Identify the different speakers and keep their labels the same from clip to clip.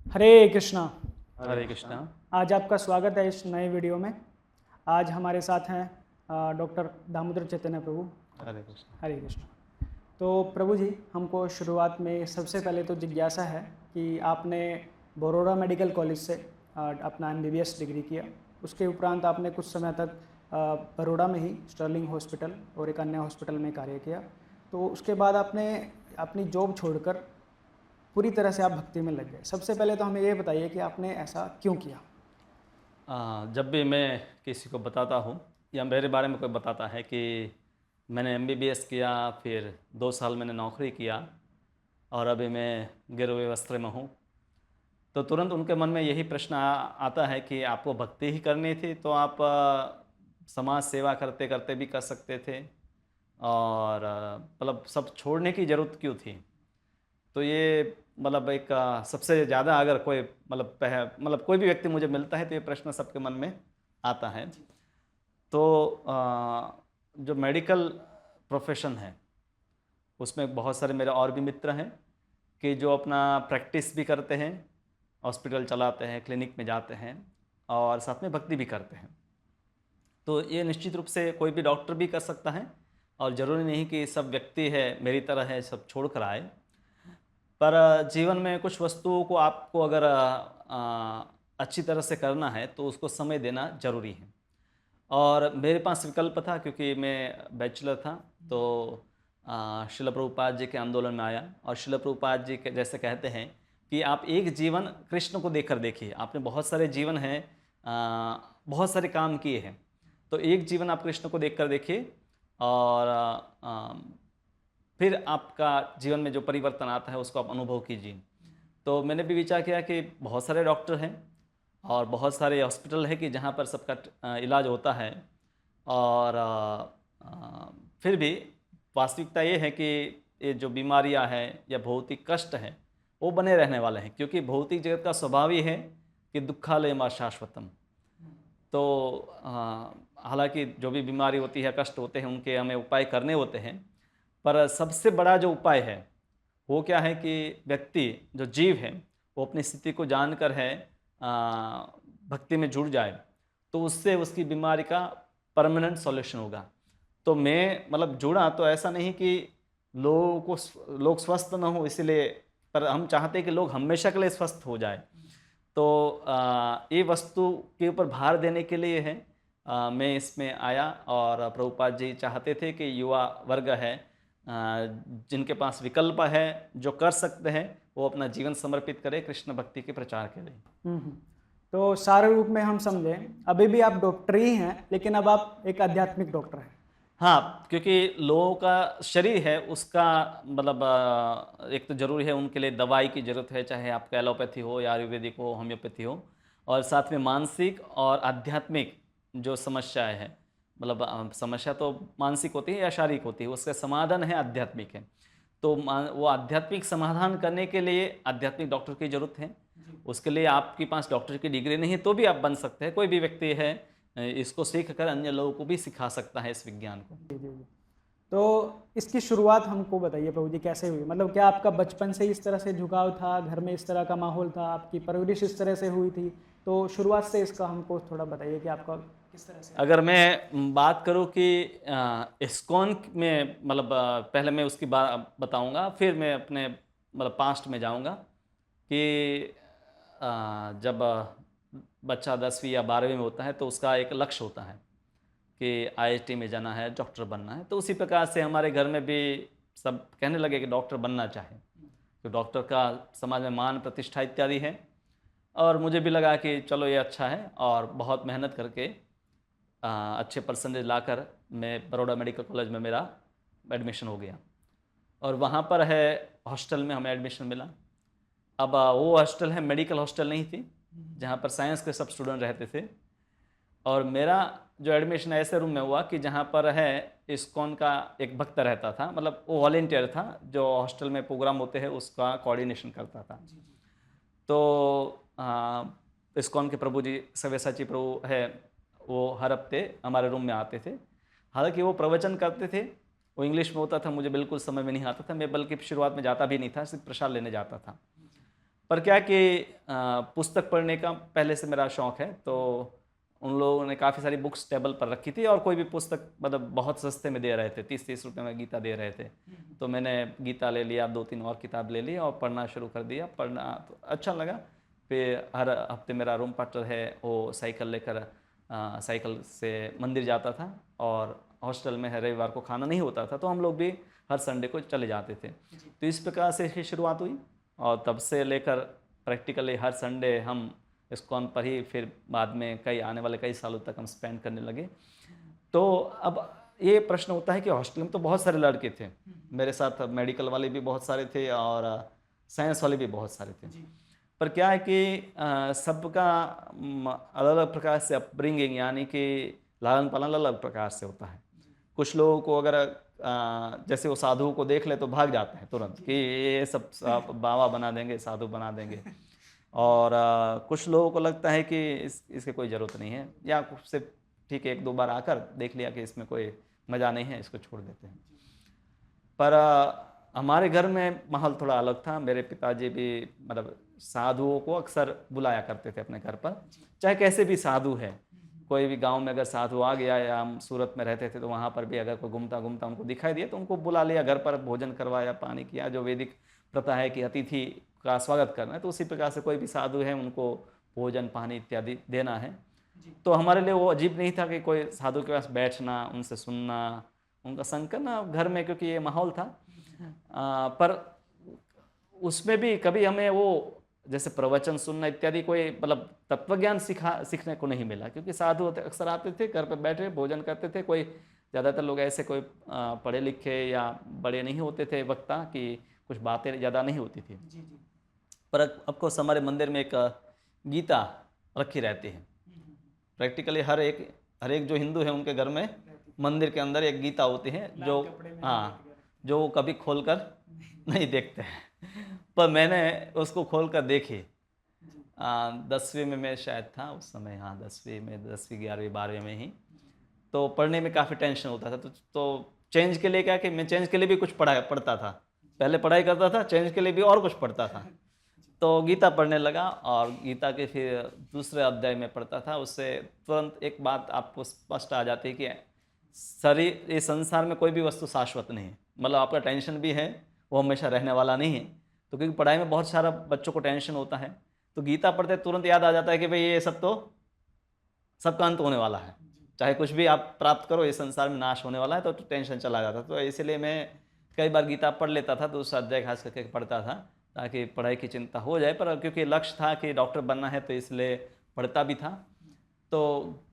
Speaker 1: हरे कृष्णा।
Speaker 2: हरे कृष्णा।
Speaker 1: आज आपका स्वागत है इस नए वीडियो में। आज हमारे साथ हैं डॉक्टर दामोदर चैतन्य प्रभु।
Speaker 2: हरे कृष्णा।
Speaker 1: हरे कृष्णा। तो प्रभु जी, हमको शुरुआत में सबसे पहले तो जिज्ञासा है कि आपने बड़ौदा मेडिकल कॉलेज से अपना MBBS डिग्री किया। उसके उपरांत आपने कुछ समय तक बड़ौदा में ही स्टर्लिंग हॉस्पिटल और एक अन्य हॉस्पिटल में कार्य किया। तो उसके बाद आपने अपनी जॉब छोड़कर पूरी तरह से आप भक्ति में लग गए। सबसे पहले तो हमें ये बताइए कि आपने ऐसा क्यों किया।
Speaker 2: जब भी मैं किसी को बताता हूँ या मेरे बारे में कोई बताता है कि मैंने MBBS किया, फिर 2 साल मैंने नौकरी किया और अभी मैं गिरवे वस्त्र में हूँ, तो तुरंत उनके मन में यही प्रश्न आता है कि आपको भक्ति ही करनी थी तो आप समाज सेवा करते करते भी कर सकते थे और मतलब सब छोड़ने की ज़रूरत क्यों थी। तो ये मतलब एक सबसे ज़्यादा अगर कोई मतलब कोई भी व्यक्ति मुझे मिलता है तो ये प्रश्न सबके मन में आता है। तो जो मेडिकल प्रोफेशन है उसमें बहुत सारे मेरे और भी मित्र हैं कि जो अपना प्रैक्टिस भी करते हैं, हॉस्पिटल चलाते हैं, क्लिनिक में जाते हैं और साथ में भक्ति भी करते हैं। तो ये निश्चित रूप से कोई भी डॉक्टर भी कर सकता है और ज़रूरी नहीं कि सब व्यक्ति है मेरी तरह है सब छोड़ कर आए। पर जीवन में कुछ वस्तुओं को आपको अगर अच्छी तरह से करना है तो उसको समय देना ज़रूरी है। और मेरे पास विकल्प था क्योंकि मैं बैचलर था, तो शिला प्रभुपाद जी के आंदोलन में आया और शिला प्रभुपाद जी के जैसे कहते हैं कि आप एक जीवन कृष्ण को देखकर देखिए। आपने बहुत सारे जीवन हैं, बहुत सारे काम किए हैं, तो एक जीवन आप कृष्ण को देखकर देखिए और फिर आपका जीवन में जो परिवर्तन आता है उसको आप अनुभव कीजिए। तो मैंने भी विचार किया कि बहुत सारे डॉक्टर हैं और बहुत सारे हॉस्पिटल है कि जहाँ पर सबका इलाज होता है और फिर भी वास्तविकता ये है कि ये जो बीमारियाँ हैं या भौतिक कष्ट हैं वो बने रहने वाले हैं, क्योंकि भौतिक जगत का स्वभाव ही है कि दुखालयम शाश्वतम। तो हालांकि जो भी बीमारी होती है, कष्ट होते हैं, उनके हमें उपाय करने होते हैं, पर सबसे बड़ा जो उपाय है वो क्या है कि व्यक्ति जो जीव है वो अपनी स्थिति को जानकर है भक्ति में जुड़ जाए, तो उससे उसकी बीमारी का परमानेंट सॉल्यूशन होगा। तो मैं मतलब जुड़ा तो ऐसा नहीं कि लोग स्वस्थ ना हो इसलिए, पर हम चाहते हैं कि लोग हमेशा के लिए स्वस्थ हो जाए। तो ये वस्तु के ऊपर भार देने के लिए है मैं इसमें आया। और प्रभुपाद जी चाहते थे कि युवा वर्ग है जिनके पास विकल्प है, जो कर सकते हैं, वो अपना जीवन समर्पित करें कृष्ण भक्ति के प्रचार के लिए।
Speaker 1: हम्म। तो सारे रूप में हम समझें, अभी भी आप डॉक्टर ही हैं, लेकिन अब आप एक आध्यात्मिक डॉक्टर हैं।
Speaker 2: हाँ, क्योंकि लोगों का शरीर है उसका मतलब एक तो ज़रूरी है, उनके लिए दवाई की ज़रूरत है, चाहे आपका एलोपैथी हो या आयुर्वेदिक हो, होम्योपैथी हो। और साथ में मानसिक और आध्यात्मिक जो समस्याएं हैं, मतलब समस्या तो मानसिक होती है या शारीरिक होती है, उसका समाधान है आध्यात्मिक है। तो वो आध्यात्मिक समाधान करने के लिए आध्यात्मिक डॉक्टर की ज़रूरत है। उसके लिए आपके पास डॉक्टर की डिग्री नहीं है तो भी आप बन सकते हैं। कोई भी व्यक्ति है इसको सीख कर अन्य लोगों को भी सिखा सकता है इस विज्ञान को।
Speaker 1: जी जी जी। तो इसकी शुरुआत हमको बताइए प्रभु जी, कैसे हुई? मतलब क्या आपका बचपन से इस तरह से झुकाव था, घर में इस तरह का माहौल था, आपकी परवरिश इस तरह से हुई थी? तो शुरुआत से इसका हमको थोड़ा बताइए कि आपका किस तरह से।
Speaker 2: अगर मैं बात करूं कि इस्कॉन में मतलब पहले मैं उसकी बात बताऊंगा, फिर मैं अपने मतलब पास्ट में जाऊंगा कि जब बच्चा 10वीं या 12वीं में होता है तो उसका एक लक्ष्य होता है कि IIT में जाना है, डॉक्टर बनना है। तो उसी प्रकार से हमारे घर में भी सब कहने लगे कि डॉक्टर बनना चाहे, तो डॉक्टर का समाज में मान प्रतिष्ठा इत्यादि है। और मुझे भी लगा कि चलो ये अच्छा है, और बहुत मेहनत करके अच्छे परसेंटेज लाकर मैं बड़ौदा मेडिकल कॉलेज में मेरा एडमिशन हो गया। और वहाँ पर है हॉस्टल में हमें एडमिशन मिला। अब वो हॉस्टल है, मेडिकल हॉस्टल नहीं थी जहाँ पर साइंस के सब स्टूडेंट रहते थे। और मेरा जो एडमिशन ऐसे रूम में हुआ कि जहाँ पर है इस्कॉन का एक भक्त रहता था, मतलब वो वॉलेंटियर था जो हॉस्टल में प्रोग्राम होते हैं उसका कोऑर्डिनेशन करता था। तो इस्कॉन के प्रभु जी सव्यसाची प्रभु है, वो हर हफ्ते हमारे रूम में आते थे। हालांकि वो प्रवचन करते थे, वो इंग्लिश में होता था, मुझे बिल्कुल समझ में नहीं आता था, मैं बल्कि शुरुआत में जाता भी नहीं था, सिर्फ प्रसाद लेने जाता था। पर क्या कि पुस्तक पढ़ने का पहले से मेरा शौक़ है, तो उन लोगों ने काफ़ी सारी बुक्स टेबल पर रखी थी और कोई भी पुस्तक मतलब बहुत सस्ते में दे रहे थे, 30-30 रुपए में गीता दे रहे थे। तो मैंने गीता ले लिया, 2-3 और किताब ले ली और पढ़ना शुरू कर दिया। पढ़ना तो अच्छा लगा। फिर हर हफ्ते मेरा रूम पार्टनर है, वो साइकिल लेकर साइकिल से मंदिर जाता था और हॉस्टल में है, रविवार को खाना नहीं होता था, तो हम लोग भी हर संडे को चले जाते थे। तो इस प्रकार से इसकी शुरुआत हुई और तब से लेकर प्रैक्टिकली हर संडे हम इस्कॉन पर ही, फिर बाद में आने वाले कई सालों तक हम स्पेंड करने लगे। तो अब ये प्रश्न होता है कि हॉस्टल में तो बहुत सारे लड़के थे, मेरे साथ मेडिकल वाले भी बहुत सारे थे और साइंस वाले भी बहुत सारे थे। पर क्या है कि सबका अलग अलग प्रकार से अपब्रिंगिंग, यानी कि लालन पालन अलग अलग प्रकार से होता है। कुछ लोगों को अगर जैसे वो साधुओं को देख ले तो भाग जाते हैं तुरंत कि ये सब बाबा बना देंगे, साधु बना देंगे। और कुछ लोगों को लगता है कि इसकी कोई ज़रूरत नहीं है, या सिर्फ ठीक है 1-2 बार आकर देख लिया कि इसमें कोई मज़ा नहीं है, इसको छोड़ देते हैं। पर हमारे घर में माहौल थोड़ा अलग था। मेरे पिताजी भी मतलब साधुओं को अक्सर बुलाया करते थे अपने घर पर, चाहे कैसे भी साधु है। कोई भी गांव में अगर साधु आ गया, या हम सूरत में रहते थे तो वहाँ पर भी अगर कोई घूमता घूमता उनको दिखाई दिया तो उनको बुला लिया, घर पर भोजन करवाया, पानी किया। जो वैदिक प्रथा है कि अतिथि का स्वागत करना है, तो उसी प्रकार से कोई भी साधु है उनको भोजन पानी इत्यादि देना है। तो हमारे लिए वो अजीब नहीं था कि कोई साधु के पास बैठना, उनसे सुनना, उनका संग करना घर में, क्योंकि ये माहौल था। पर उसमें भी कभी हमें वो जैसे प्रवचन सुनना इत्यादि कोई मतलब तत्वज्ञान सीखने को नहीं मिला, क्योंकि साधु अक्सर आते थे, घर पर बैठे भोजन करते थे। कोई ज़्यादातर लोग ऐसे कोई पढ़े लिखे या बड़े नहीं होते थे वक्ता, कि कुछ बातें ज़्यादा नहीं होती थी। पर ऑफकोर्स हमारे मंदिर में एक गीता रखी रहती है। प्रैक्टिकली हर एक जो हिंदू है उनके घर में मंदिर के अंदर एक गीता होती है, जो वो कभी खोलकर नहीं देखते हैं। पर मैंने उसको खोलकर देखी। 10वीं में मैं शायद था उस समय, हाँ 10वीं में, 10वीं 11वीं 12वीं में ही। तो पढ़ने में काफ़ी टेंशन होता था, तो चेंज के लिए क्या कि मैं चेंज के लिए भी कुछ पढ़ता था। पहले पढ़ाई करता था, चेंज के लिए भी और कुछ पढ़ता था। तो गीता पढ़ने लगा और गीता के फिर दूसरे अध्याय में पढ़ता था। उससे तुरंत एक बात आपको स्पष्ट आ जाती है कि शरीर, ये संसार में कोई भी वस्तु शाश्वत नहीं है। मतलब आपका टेंशन भी है, वो हमेशा रहने वाला नहीं है। तो क्योंकि पढ़ाई में बहुत सारा बच्चों को टेंशन होता है, तो गीता पढ़ते तुरंत याद आ जाता है कि भाई ये सब तो सबका अंत होने वाला है, चाहे कुछ भी आप प्राप्त करो, ये संसार में नाश होने वाला है, तो टेंशन चला जाता। तो इसलिए मैं कई बार गीता पढ़ लेता था, तो उस अध्याय खास करके पढ़ता था ताकि पढ़ाई की चिंता हो जाए। पर क्योंकि लक्ष्य था कि डॉक्टर बनना है, तो इसलिए पढ़ता भी था। तो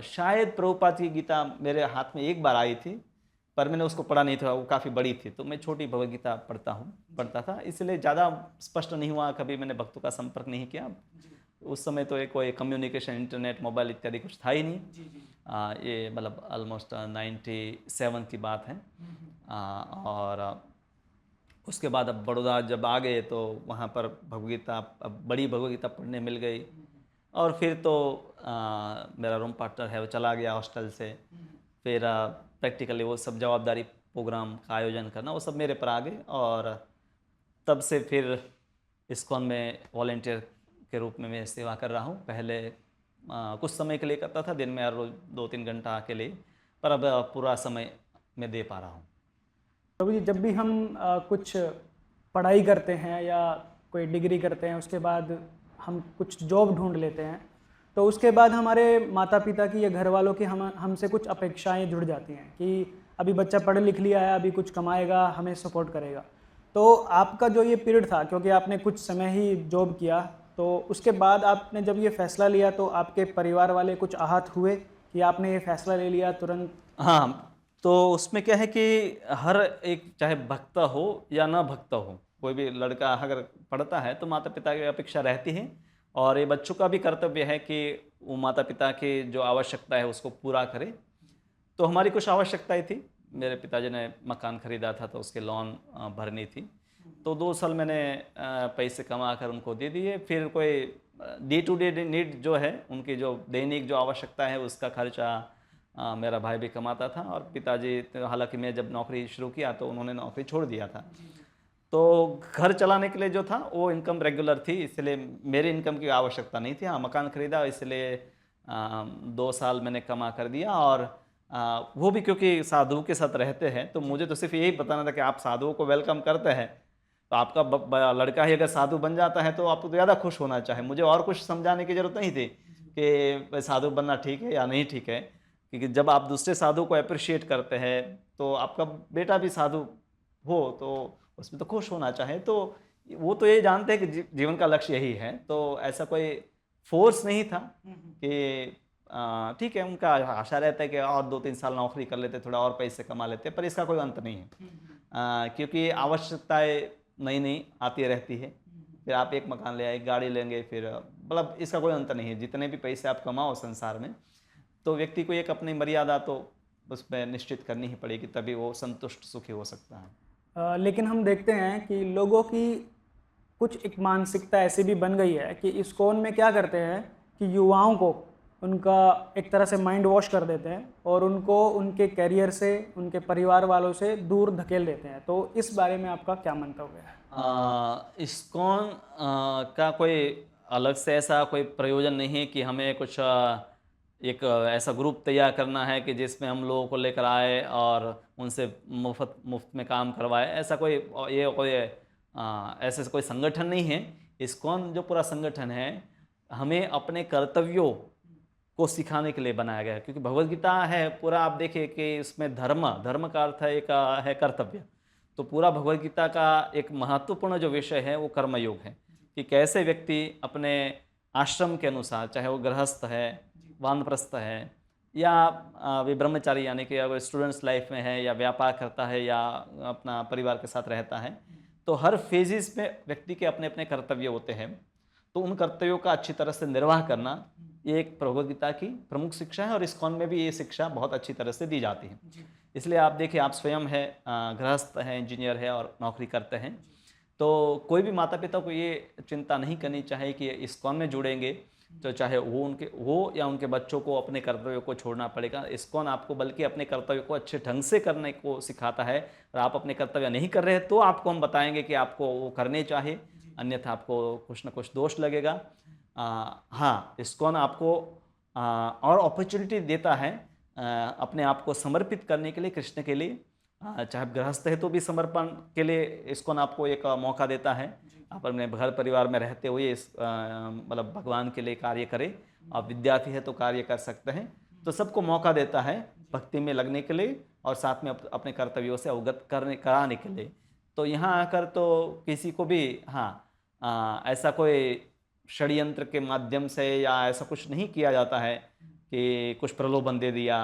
Speaker 2: शायद प्रभुपाद की गीता मेरे हाथ में एक बार आई थी, पर मैंने उसको पढ़ा नहीं था, वो काफ़ी बड़ी थी। तो मैं छोटी भगवद गीता पढ़ता था, इसलिए ज़्यादा स्पष्ट नहीं हुआ। कभी मैंने भक्तों का संपर्क नहीं किया। उस समय तो एक कोई कम्युनिकेशन, इंटरनेट, मोबाइल इत्यादि कुछ था ही नहीं। ये मतलब ऑलमोस्ट 97 की बात है। और उसके बाद अब बड़ौदा जब आ गए तो वहाँ पर भगवदगीता, अब बड़ी भगवदगीता पढ़ने मिल गई। और फिर तो मेरा रूम पार्टनर है वो चला गया हॉस्टल से। फिर प्रैक्टिकली वो सब जवाबदारी, प्रोग्राम का आयोजन करना, वो सब मेरे पर आ गए। और तब से फिर इस्कॉन में वॉलेंटियर के रूप में मैं सेवा कर रहा हूँ। पहले कुछ समय के लिए करता था, दिन में हर रोज 2-3 घंटा के लिए, पर अब पूरा समय मैं दे पा रहा हूँ।
Speaker 1: प्रभु जी, जब भी हम कुछ पढ़ाई करते हैं या कोई डिग्री करते हैं, उसके बाद हम कुछ जॉब ढूंढ लेते हैं, तो उसके बाद हमारे माता पिता की या घर वालों की हमसे कुछ अपेक्षाएं जुड़ जाती हैं कि अभी बच्चा पढ़ लिख लिया है, अभी कुछ कमाएगा, हमें सपोर्ट करेगा। तो आपका जो ये पीरियड था, क्योंकि आपने कुछ समय ही जॉब किया, तो उसके बाद आपने जब ये फैसला लिया तो आपके परिवार वाले कुछ आहत हुए कि आपने ये फैसला ले लिया तुरंत?
Speaker 2: हाँ, तो उसमें क्या है कि हर एक, चाहे भक्त हो या ना भक्त हो, कोई भी लड़का अगर पढ़ता है तो माता पिता की अपेक्षा रहती है। और ये बच्चों का भी कर्तव्य है कि वो माता पिता की जो आवश्यकता है उसको पूरा करे। तो हमारी कुछ आवश्यकताएं थी। मेरे पिताजी ने मकान खरीदा था, तो उसके लोन भरनी थी। तो 2 साल मैंने पैसे कमा कर उनको दे दिए। फिर कोई डे टू डे नीड जो है, उनकी जो दैनिक जो आवश्यकता है, उसका खर्चा मेरा भाई भी कमाता था। और पिताजी, हालांकि मैं जब नौकरी शुरू किया तो उन्होंने नौकरी छोड़ दिया था। तो घर चलाने के लिए जो था वो इनकम रेगुलर थी, इसलिए मेरी इनकम की आवश्यकता नहीं थी। हाँ, मकान खरीदा, इसलिए 2 साल मैंने कमा कर दिया। और वो भी क्योंकि साधुओं के साथ रहते हैं, तो मुझे तो सिर्फ यही बताना था कि आप साधुओं को वेलकम करते हैं, तो आपका लड़का ही अगर साधु बन जाता है तो आपको तो ज़्यादा खुश होना चाहिए। मुझे और कुछ समझाने की ज़रूरत नहीं थी कि साधु बनना ठीक है या नहीं ठीक है, क्योंकि जब आप दूसरे साधु को अप्रिशिएट करते हैं तो आपका बेटा भी साधु हो तो उसमें तो खुश होना चाहे। तो वो तो ये जानते हैं कि जीवन का लक्ष्य यही है, तो ऐसा कोई फोर्स नहीं था कि ठीक है, उनका आशा रहता है कि और 2-3 साल नौकरी कर लेते, थोड़ा और पैसे कमा लेते, पर इसका कोई अंत नहीं है। क्योंकि आवश्यकताएं नई नई आती रहती है। फिर आप एक मकान ले आए, गाड़ी लेंगे, फिर मतलब इसका कोई अंत नहीं है। जितने भी पैसे आप कमाओ संसार में, तो व्यक्ति को एक अपनी मर्यादा तो उसमें निश्चित करनी ही पड़ेगी, तभी वो संतुष्ट सुखी हो सकता है।
Speaker 1: लेकिन हम देखते हैं कि लोगों की कुछ एक मानसिकता ऐसी भी बन गई है कि इस्कॉन में क्या करते हैं कि युवाओं को उनका एक तरह से माइंड वॉश कर देते हैं और उनको उनके करियर से, उनके परिवार वालों से दूर धकेल देते हैं। तो इस बारे में आपका क्या मंतव्य है?
Speaker 2: इस्कॉन का कोई अलग से ऐसा कोई प्रयोजन नहीं है कि हमें कुछ एक ऐसा ग्रुप तैयार करना है कि जिसमें हम लोगों को लेकर आए और उनसे मुफ्त में काम करवाए। ऐसा कोई ऐसे कोई संगठन नहीं है। इस्कॉन जो पूरा संगठन है, हमें अपने कर्तव्यों को सिखाने के लिए बनाया गया है। क्योंकि भगवद गीता है पूरा, आप देखिए कि इसमें धर्म का अर्थ है, एक है कर्तव्य। तो पूरा भगवद गीता का एक महत्वपूर्ण जो विषय है वो कर्मयोग है, कि कैसे व्यक्ति अपने आश्रम के अनुसार, चाहे वो गृहस्थ है, वानप्रस्थ है, या वे ब्रह्मचारी यानी कि अगर स्टूडेंट्स लाइफ में है, या व्यापार करता है, या अपना परिवार के साथ रहता है, तो हर फेजिस में व्यक्ति के अपने अपने कर्तव्य होते हैं। तो उन कर्तव्यों का अच्छी तरह से निर्वाह करना, ये एक भगवद गीता की प्रमुख शिक्षा है, और इस्कॉन में भी ये शिक्षा बहुत अच्छी तरह से दी जाती है। इसलिए आप देखिए, आप स्वयं है गृहस्थ हैं, इंजीनियर है और नौकरी करते हैं, तो कोई भी माता पिता को ये चिंता नहीं करनी चाहिए कि इस्कॉन में जुड़ेंगे तो चाहे वो या उनके बच्चों को अपने कर्तव्यों को छोड़ना पड़ेगा। इस्कॉन आपको बल्कि अपने कर्तव्य को अच्छे ढंग से करने को सिखाता है, और आप अपने कर्तव्य नहीं कर रहे हैं तो आपको हम बताएंगे कि आपको वो करने चाहिए, अन्यथा आपको कुछ ना कुछ दोष लगेगा। हाँ, इस्कॉन आपको और अपॉर्चुनिटी देता है अपने आप को समर्पित करने के लिए, कृष्ण के लिए। चाहे आप गृहस्थ है तो भी समर्पण के लिए इस्कॉन आपको एक मौका देता है। आप अपने घर परिवार में रहते हुए मतलब भगवान के लिए कार्य करें। आप विद्यार्थी है तो कार्य कर सकते हैं। तो सबको मौका देता है भक्ति में लगने के लिए, और साथ में अपने कर्तव्यों से अवगत कराने के लिए। तो यहाँ आकर तो किसी को भी ऐसा कोई षड्यंत्र के माध्यम से या ऐसा कुछ नहीं किया जाता है कि कुछ प्रलोभन दे दिया।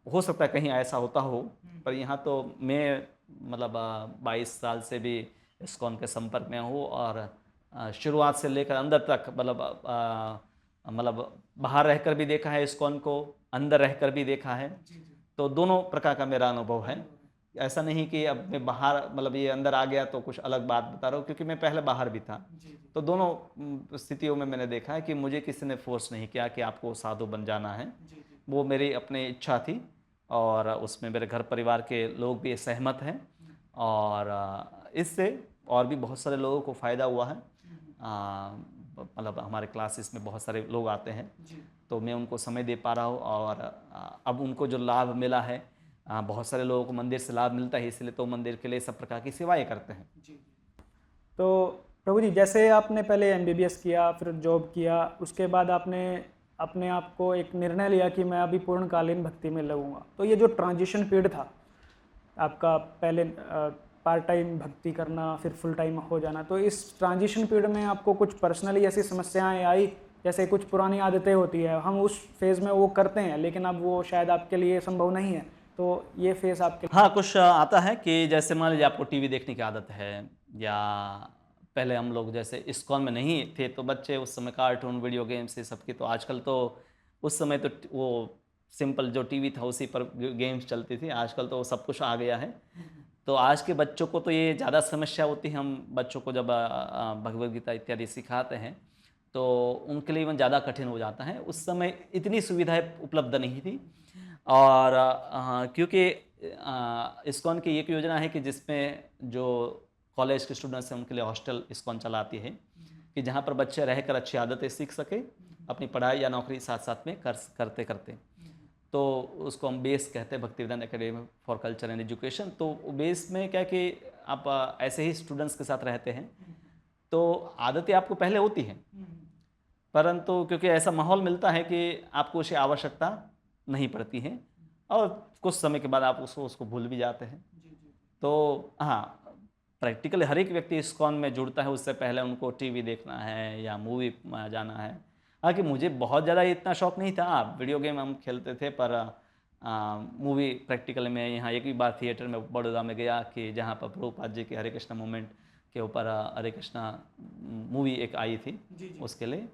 Speaker 2: हो सकता है कहीं ऐसा होता हो, पर यहाँ तो मैं मतलब 22 साल से भी इस्कॉन के संपर्क में हूँ, और शुरुआत से लेकर अंदर तक मतलब बाहर रहकर भी देखा है इस्कॉन को, अंदर रहकर भी देखा है। तो दोनों प्रकार का मेरा अनुभव है। ऐसा नहीं कि अब मैं बाहर मतलब ये अंदर आ गया तो कुछ अलग बात बता रहा हूँ, क्योंकि मैं पहले बाहर भी था। तो दोनों स्थितियों में मैंने देखा है कि मुझे किसी ने फोर्स नहीं किया कि आपको साधु बन जाना है। वो मेरी अपनी इच्छा थी, और उसमें मेरे घर परिवार के लोग भी सहमत हैं, और इससे और भी बहुत सारे लोगों को फ़ायदा हुआ है। मतलब हमारे क्लासेस में बहुत सारे लोग आते हैं, तो मैं उनको समय दे पा रहा हूँ, और अब उनको जो लाभ मिला है, बहुत सारे लोगों को मंदिर से लाभ मिलता है, इसलिए तो मंदिर के लिए सब प्रकार की सेवाएं करते हैं।
Speaker 1: तो प्रभु जी, जैसे आपने पहले एमबीबीएस किया, फिर जॉब किया, उसके बाद आपने अपने आप को एक निर्णय लिया कि मैं अभी पूर्णकालीन भक्ति में लगूंगा। तो ये जो ट्रांजिशन पीरियड था आपका, पहले पार्ट टाइम भक्ति करना, फिर फुल टाइम हो जाना, तो इस ट्रांजिशन पीरियड में आपको कुछ पर्सनली ऐसी समस्याएं आई, जैसे कुछ पुरानी आदतें होती है, हम उस फेज़ में वो करते हैं लेकिन अब वो शायद आपके लिए संभव नहीं है, तो ये फेज़ आपके?
Speaker 2: हाँ, कुछ आता है कि जैसे मान लीजिए आपको टीवी देखने की आदत है, या पहले हम लोग जैसे इस्कॉन में नहीं थे तो बच्चे उस समय कार्टून, वीडियो गेम्स ये सब की, तो आजकल तो उस समय तो वो सिंपल जो टीवी था उसी पर गेम्स चलती थी। आजकल तो सब कुछ आ गया है। तो आज के बच्चों को तो ये ज़्यादा समस्या होती है। हम बच्चों को जब भगवद गीता इत्यादि सिखाते हैं तो उनके लिए ज़्यादा कठिन हो जाता है। उस समय इतनी सुविधाएं उपलब्ध नहीं थी, और क्योंकि इस्कॉन की एक योजना है कि जिसमें जो कॉलेज के स्टूडेंट्स हैं उनके लिए हॉस्टल इस्कॉन चलाती है कि जहाँ पर बच्चे रहकर अच्छी आदतें सीख सके, अपनी पढ़ाई या नौकरी साथ साथ में करते करते। तो उसको हम बेस कहते हैं, Bhaktivedanta academy for culture and education. तो बेस में क्या कि आप ऐसे ही स्टूडेंट्स के साथ रहते हैं तो आदतें आपको पहले होती हैं, परंतु क्योंकि ऐसा माहौल मिलता है कि आपको उसे आवश्यकता नहीं पड़ती है और कुछ समय के बाद आप उसको भूल भी जाते हैं। तो हाँ, प्रैक्टिकली हर एक व्यक्ति इस्कॉन में जुड़ता है उससे पहले उनको टीवी देखना है या मूवी में जाना है। हालांकि मुझे बहुत ज़्यादा इतना शौक नहीं था, वीडियो गेम हम खेलते थे, पर मूवी प्रैक्टिकल में यहाँ एक ही बार थिएटर में बड़ौदा में गया कि जहाँ पर प्रभुपाद जी के हरे कृष्णा मूवमेंट के ऊपर हरे कृष्णा मूवी एक आई थी उसके लिए।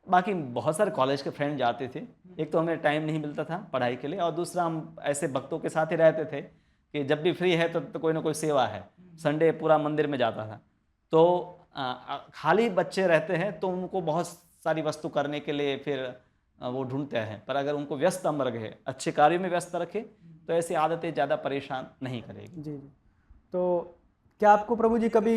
Speaker 2: बाकी बहुत सारे कॉलेज के फ्रेंड जाते थे, एक तो हमें टाइम नहीं मिलता था पढ़ाई के लिए और दूसरा हम ऐसे भक्तों के साथ ही रहते थे कि जब भी फ्री है तो कोई ना कोई सेवा है। संडे पूरा मंदिर में जाता था। तो खाली बच्चे रहते हैं तो उनको बहुत सारी वस्तु करने के लिए फिर वो ढूंढते हैं, पर अगर उनको व्यस्त हम रखे, अच्छे कार्यों में व्यस्त रखे तो ऐसी आदतें ज़्यादा परेशान नहीं करेगी।
Speaker 1: जी। तो क्या आपको प्रभु जी कभी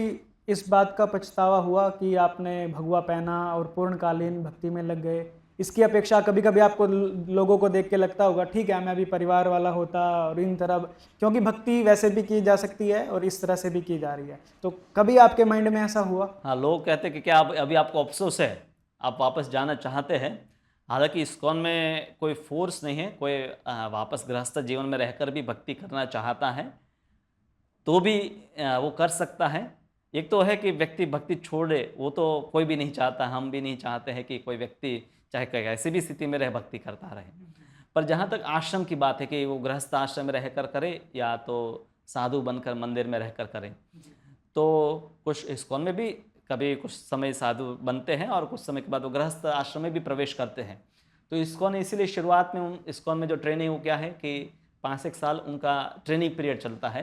Speaker 1: इस बात का पछतावा हुआ कि आपने भगवा पहना और पूर्णकालीन भक्ति में लग गए? इसकी अपेक्षा कभी कभी आपको लोगों को देख के लगता होगा ठीक है मैं भी परिवार वाला होता और इन तरह, क्योंकि भक्ति वैसे भी की जा सकती है और इस तरह से भी की जा रही है, तो कभी आपके माइंड में ऐसा हुआ?
Speaker 2: हाँ, लोग कहते हैं कि क्या अभी आपको अफसोस है, आप वापस जाना चाहते हैं। हालांकि इस्कॉन में कोई फोर्स नहीं है, कोई वापस गृहस्थ जीवन में रहकर भी भक्ति करना चाहता है तो भी वो कर सकता है। एक तो है कि व्यक्ति भक्ति छोड़े, वो तो कोई भी नहीं चाहता, हम भी नहीं चाहते हैं कि कोई व्यक्ति चाहे कैसी भी स्थिति में रह भक्ति करता रहे। पर जहाँ तक आश्रम की बात है कि वो गृहस्थ आश्रम में रहकर करे या तो साधु बनकर मंदिर में रहकर करें, तो कुछ इस्कॉन में भी कभी कुछ समय साधु बनते हैं और कुछ समय के बाद वो गृहस्थ आश्रम में भी प्रवेश करते हैं। तो इस्कॉन इसीलिए शुरुआत में इस्कॉन में जो ट्रेनिंग वो क्या है कि 5-1 साल उनका ट्रेनिंग पीरियड चलता है,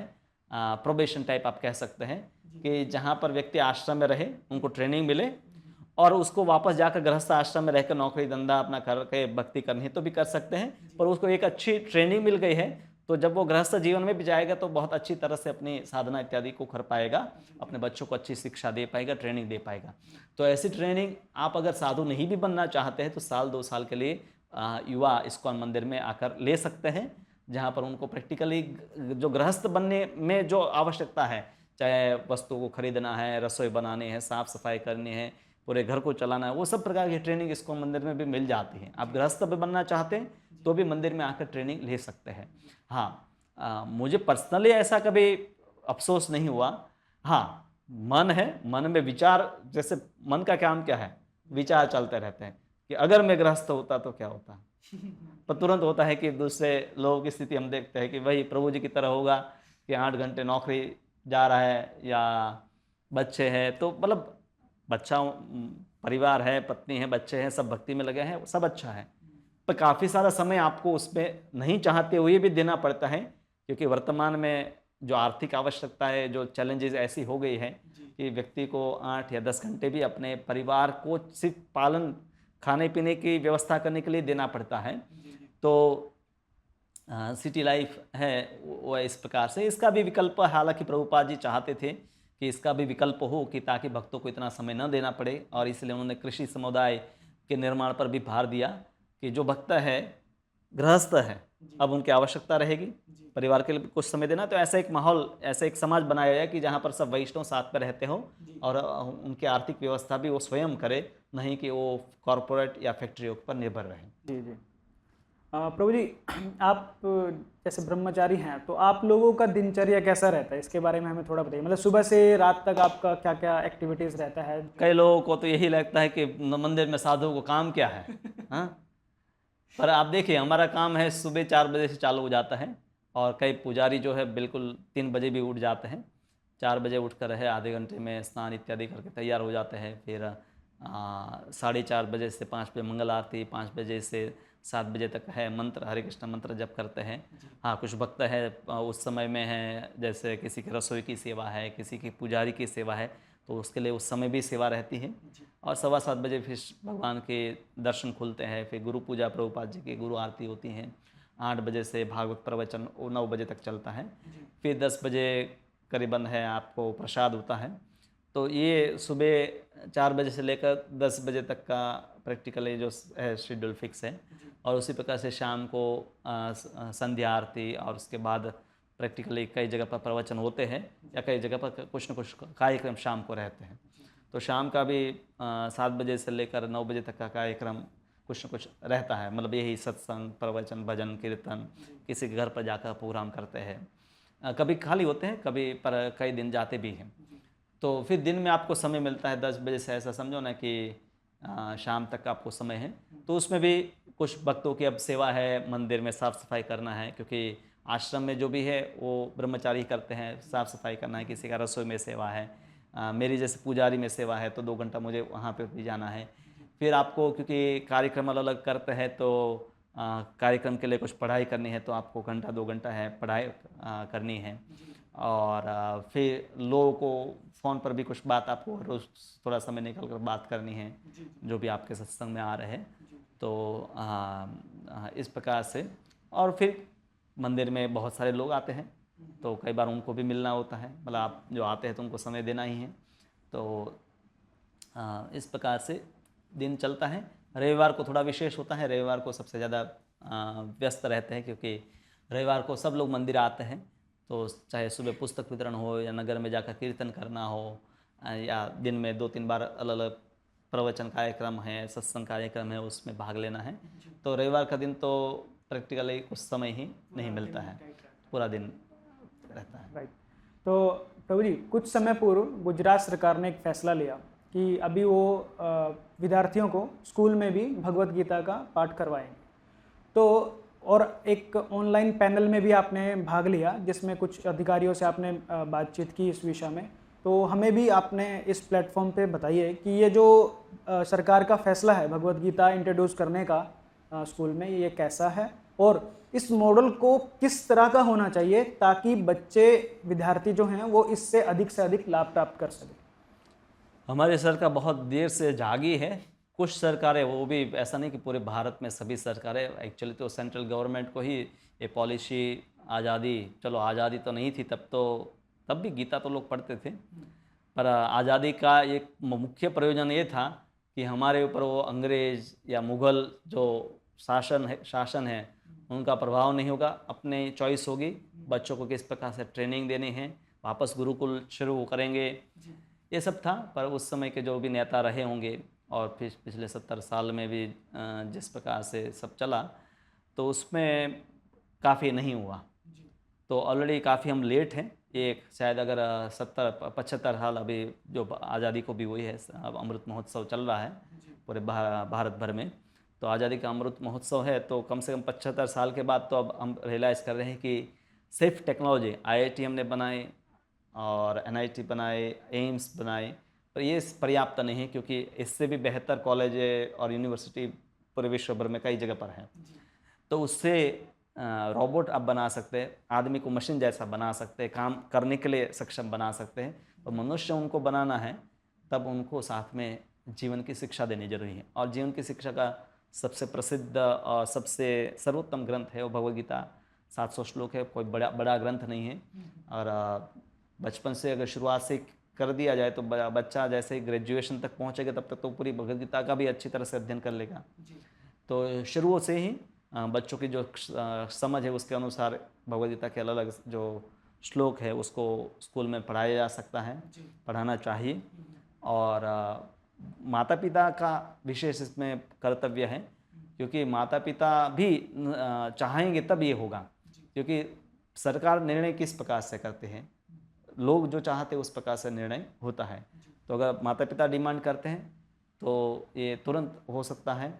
Speaker 2: प्रोबेशन टाइप आप कह सकते हैं, कि जहाँ पर व्यक्ति आश्रम में रहे, उनको ट्रेनिंग मिले और उसको वापस जाकर गृहस्थ आश्रम में रहकर नौकरी धंधा अपना करके भक्ति करनी है तो भी कर सकते हैं। पर उसको एक अच्छी ट्रेनिंग मिल गई है तो जब वो गृहस्थ जीवन में भी जाएगा तो बहुत अच्छी तरह से अपनी साधना इत्यादि को कर पाएगा, अपने बच्चों को अच्छी शिक्षा दे पाएगा, ट्रेनिंग दे पाएगा। तो ऐसी ट्रेनिंग आप अगर साधु नहीं भी बनना चाहते हैं तो 1-2 साल के लिए युवा इस्कॉन मंदिर में आकर ले सकते हैं, जहाँ पर उनको प्रैक्टिकली जो गृहस्थ बनने में जो आवश्यकता है, चाहे वस्तुओं को खरीदना है, रसोई बनानी है, साफ सफाई करनी है, पूरे घर को चलाना है, वो सब प्रकार की ट्रेनिंग इस्कॉन मंदिर में भी मिल जाती है। आप गृहस्थ भी बनना चाहते हैं तो भी मंदिर में आकर ट्रेनिंग ले सकते हैं। हाँ, मुझे पर्सनली ऐसा कभी अफसोस नहीं हुआ। हाँ, मन है, मन में विचार, जैसे मन का काम क्या है, विचार चलते रहते हैं कि अगर मैं गृहस्थ होता तो क्या होता। पर तुरंत होता है कि दूसरे लोगों की स्थिति हम देखते हैं कि वही प्रभु जी की तरह होगा कि 8 घंटे नौकरी जा रहा है या बच्चे हैं, तो मतलब बच्चा, परिवार है, पत्नी है, बच्चे हैं, सब भक्ति में लगे हैं, सब अच्छा है, पर काफ़ी सारा समय आपको उसमें नहीं चाहते हुए भी देना पड़ता है, क्योंकि वर्तमान में जो आर्थिक आवश्यकता है, जो चैलेंजेस ऐसी हो गई है कि व्यक्ति को 8 या 10 घंटे भी अपने परिवार को सिर्फ पालन, खाने पीने की व्यवस्था करने के लिए देना पड़ता है। तो सिटी लाइफ है वो इस प्रकार से, इसका भी विकल्प, हालांकि प्रभुपाद जी चाहते थे कि इसका भी विकल्प हो कि ताकि भक्तों को इतना समय न देना पड़े, और इसलिए उन्होंने कृषि समुदाय के निर्माण पर भी भार दिया कि जो भक्त है, गृहस्थ है, अब उनकी आवश्यकता रहेगी परिवार के लिए कुछ समय देना, तो ऐसा एक माहौल, ऐसा एक समाज बनाया जाए कि जहाँ पर सब वैष्णव साथ में रहते हो और उनकी आर्थिक व्यवस्था भी वो स्वयं करे, नहीं कि वो कॉरपोरेट या फैक्ट्रियों पर निर्भर रहे।
Speaker 1: जी जी। प्रभु जी, आप जैसे ब्रह्मचारी हैं तो आप लोगों का दिनचर्या कैसा रहता है, इसके बारे में हमें थोड़ा बताइए। मतलब सुबह से रात तक आपका क्या क्या एक्टिविटीज़ रहता है?
Speaker 2: कई लोगों को तो यही लगता है कि मंदिर में साधुओं को काम क्या है। हाँ, पर आप देखिए, हमारा काम है सुबह 4 बजे से चालू हो जाता है और कई पुजारी जो है बिल्कुल 3 बजे भी उठ जाते हैं। 4 बजे उठकर है आधे घंटे में स्नान इत्यादि करके तैयार हो जाते हैं। फिर 4:30 बजे से 5 बजे मंगल आरती, 5 बजे से 7 बजे तक है मंत्र, हरे कृष्ण मंत्र जप करते हैं। हाँ, कुछ भक्त है उस समय में है, जैसे किसी की रसोई की सेवा है, किसी की पुजारी की सेवा है, तो उसके लिए उस समय भी सेवा रहती है। और 7:15 बजे फिर भगवान के दर्शन खुलते हैं। फिर गुरु पूजा, प्रभुपाद जी की गुरु आरती होती हैं। 8 बजे से भागवत प्रवचन 9 बजे तक चलता है। फिर 10 बजे करीबन है, आपको प्रसाद होता है। तो ये सुबह 4 बजे से लेकर 10 बजे तक का प्रैक्टिकली जो है शेड्यूल फिक्स है। और उसी प्रकार से शाम को संध्या आरती, और उसके बाद प्रैक्टिकली कई जगह पर प्रवचन होते हैं या कई जगह पर कुछ न कुछ कार्यक्रम शाम को रहते हैं। तो शाम का भी 7 बजे से लेकर 9 बजे तक का कार्यक्रम कुछ न कुछ रहता है। मतलब यही सत्संग, प्रवचन, भजन, कीर्तन, किसी के घर पर जाकर प्रोग्राम करते हैं। कभी खाली होते हैं, कभी पर कई दिन जाते भी हैं। तो फिर दिन में आपको समय मिलता है 10 बजे से, ऐसा समझो ना कि शाम तक आपको समय है। तो उसमें भी कुछ भक्तों की अब सेवा है, मंदिर में साफ़ सफाई करना है, क्योंकि आश्रम में जो भी है वो ब्रह्मचारी करते हैं, साफ़ सफाई करना है, किसी का रसोई में सेवा है, मेरी जैसे पुजारी में सेवा है, तो 2 घंटा मुझे वहाँ पे भी जाना है। फिर आपको क्योंकि कार्यक्रम अलग अलग करते हैं, तो कार्यक्रम के लिए कुछ पढ़ाई करनी है, तो आपको घंटा 2 घंटा है पढ़ाई करनी है। और फिर लोगों को फ़ोन पर भी कुछ बात आपको रोज़ थोड़ा समय निकल कर बात करनी है, जो भी आपके सत्संग में आ रहे हैं। तो इस प्रकार से। और फिर मंदिर में बहुत सारे लोग आते हैं, तो कई बार उनको भी मिलना होता है। मतलब आप जो आते हैं तो उनको समय देना ही है। तो इस प्रकार से दिन चलता है। रविवार को थोड़ा विशेष होता है, रविवार को सबसे ज़्यादा व्यस्त रहते हैं, क्योंकि रविवार को सब लोग मंदिर आते हैं। तो चाहे सुबह पुस्तक वितरण हो, या नगर में जाकर कीर्तन करना हो, या दिन में 2-3 बार अलग अलग प्रवचन कार्यक्रम है, सत्संग कार्यक्रम है, उसमें भाग लेना है। तो रविवार का दिन तो प्रैक्टिकली कुछ समय ही नहीं मिलता है, पूरा दिन रहता है।
Speaker 1: राइट। तो प्रभु जी, कुछ समय पूर्व गुजरात सरकार ने एक फैसला लिया कि अभी वो विद्यार्थियों को स्कूल में भी भगवत गीता का पाठ करवाएंगे। तो और एक ऑनलाइन पैनल में भी आपने भाग लिया, जिसमें कुछ अधिकारियों से आपने बातचीत की इस विषय में। तो हमें भी आपने इस प्लेटफॉर्म पे बताइए कि ये जो सरकार का फैसला है भगवत गीता इंट्रोड्यूस करने का स्कूल में, ये कैसा है, और इस मॉडल को किस तरह का होना चाहिए ताकि बच्चे, विद्यार्थी जो हैं वो इससे अधिक से अधिक लाभ प्राप्त कर सकें।
Speaker 2: हमारी सरकार बहुत देर से जागी है। कुछ सरकारें, वो भी ऐसा नहीं कि पूरे भारत में सभी सरकारें, एक्चुअली तो सेंट्रल गवर्नमेंट को ही ये पॉलिसी, आज़ादी, चलो आज़ादी तो नहीं थी तब, तो तब भी गीता तो लोग पढ़ते थे, पर आज़ादी का एक मुख्य प्रयोजन ये था कि हमारे ऊपर वो अंग्रेज़ या मुग़ल जो शासन है उनका प्रभाव नहीं होगा, अपने चॉइस होगी, बच्चों को किस प्रकार से ट्रेनिंग देनी है, वापस गुरुकुल शुरू करेंगे, ये सब था। पर उस समय के जो भी नेता रहे होंगे, और फिर पिछले 70 साल में भी जिस प्रकार से सब चला, तो उसमें काफ़ी नहीं हुआ। तो ऑलरेडी काफ़ी हम लेट हैं। एक शायद अगर 70-75 साल अभी जो आज़ादी को भी हुई है, अब अमृत महोत्सव चल रहा है पूरे भारत भर में, तो आज़ादी का अमृत महोत्सव है। तो कम से कम 75 साल के बाद तो अब हम रियलाइज़ कर रहे हैं कि सिर्फ टेक्नोलॉजी, IIT हमने बनाए और NIT बनाए, एम्स बनाए, पर ये पर्याप्त नहीं है, क्योंकि इससे भी बेहतर कॉलेज और यूनिवर्सिटी पूरे विश्व भर में कई जगह पर हैं। तो उससे रोबोट आप बना सकते हैं, आदमी को मशीन जैसा बना सकते हैं, काम करने के लिए सक्षम बना सकते हैं। और मनुष्य उनको बनाना है, तब उनको साथ में जीवन की शिक्षा देनी जरूरी है। और जीवन की शिक्षा का सबसे प्रसिद्ध और सबसे सर्वोत्तम ग्रंथ है वो भगवद गीता। 700 श्लोक है, कोई बड़ा ग्रंथ नहीं है। और बचपन से अगर शुरुआत से कर दिया जाए तो बच्चा जैसे ही ग्रेजुएशन तक पहुंचेगा, तब तक तो पूरी भगवद गीता का भी अच्छी तरह से अध्ययन कर लेगा। तो शुरू से ही बच्चों की जो समझ है उसके अनुसार भगवद गीता के अलग अलग जो श्लोक है उसको स्कूल में पढ़ाया जा सकता है, पढ़ाना चाहिए। और माता पिता का विशेष इसमें कर्तव्य है, क्योंकि माता पिता भी चाहेंगे तब ये होगा, क्योंकि सरकार निर्णय किस प्रकार से करते हैं, लोग जो चाहते हैं उस प्रकार से निर्णय होता है। तो अगर माता पिता डिमांड करते हैं तो ये तुरंत हो सकता है।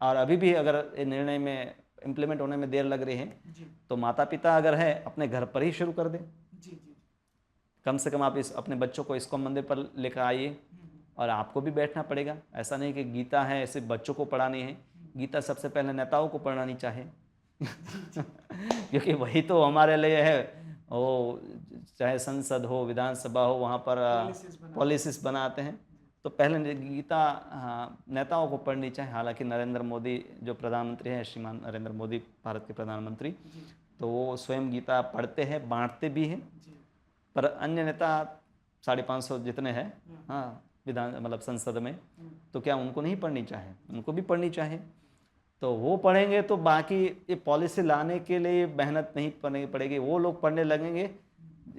Speaker 2: और अभी भी अगर ये निर्णय में इम्प्लीमेंट होने में देर लग रही है, तो माता पिता अगर है अपने घर पर ही शुरू कर दें। कम से कम आप अपने बच्चों को ISKCON मंदिर पर लेकर आइए, और आपको भी बैठना पड़ेगा। ऐसा नहीं कि गीता है सिर्फ बच्चों को पढ़ानी है, गीता सबसे पहले नेताओं को पढ़ानी चाहिए क्योंकि वही तो हमारे लिए है। वो चाहे संसद हो, विधानसभा हो, वहाँ पर पॉलिसीज बनाते हैं, तो पहले गीता नेताओं को पढ़नी चाहिए। हालांकि नरेंद्र मोदी जो प्रधानमंत्री हैं, श्रीमान नरेंद्र मोदी भारत के प्रधानमंत्री, तो वो स्वयं गीता पढ़ते हैं, बांटते भी हैं, पर अन्य नेता 550 जितने हैं, हाँ, विधान मतलब संसद में, तो क्या उनको नहीं पढ़नी चाहिए? उनको भी पढ़नी चाहिए। तो वो पढ़ेंगे तो बाकी ये पॉलिसी लाने के लिए मेहनत नहीं करनी पड़ेगी, वो लोग पढ़ने लगेंगे।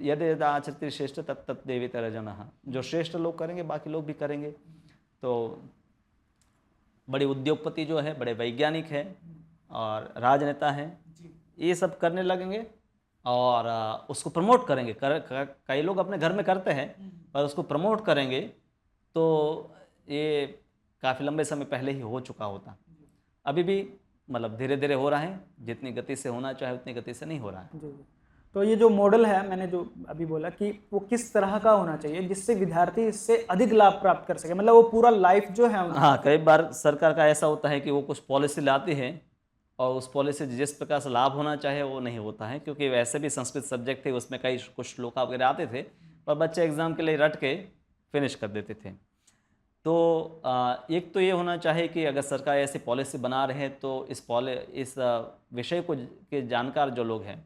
Speaker 2: यदि यदा आचरति श्रेष्ठ तत् तत् देवेतर जनः, जो श्रेष्ठ लोग करेंगे बाकी लोग भी करेंगे। तो बड़े उद्योगपति जो है, बड़े वैज्ञानिक हैं और राजनेता हैं, ये सब करने लगेंगे और उसको प्रमोट करेंगे। कई लोग अपने घर में करते हैं, पर उसको प्रमोट करेंगे तो ये काफ़ी लंबे समय पहले ही हो चुका होता। अभी भी मतलब धीरे धीरे हो रहा है, जितनी गति से होना चाहे उतनी गति से नहीं हो रहा है।
Speaker 1: जी जी। तो ये जो मॉडल है, मैंने जो अभी बोला कि वो किस तरह का होना चाहिए जिससे विद्यार्थी इससे अधिक लाभ प्राप्त कर सके, मतलब वो पूरा लाइफ जो है उनका।
Speaker 2: हाँ, कई बार सरकार का ऐसा होता है कि वो कुछ पॉलिसी लाती है और उस पॉलिसी जिस प्रकार से लाभ होना चाहे वो नहीं होता है, क्योंकि वैसे भी संस्कृत सब्जेक्ट थे, उसमें कई कुछ श्लोक वगैरह आते थे, पर बच्चे एग्ज़ाम के लिए रट के फिनिश कर देते थे। तो एक तो ये होना चाहिए कि अगर सरकार ऐसी पॉलिसी बना रहे हैं तो इस विषय को के जानकार जो लोग हैं,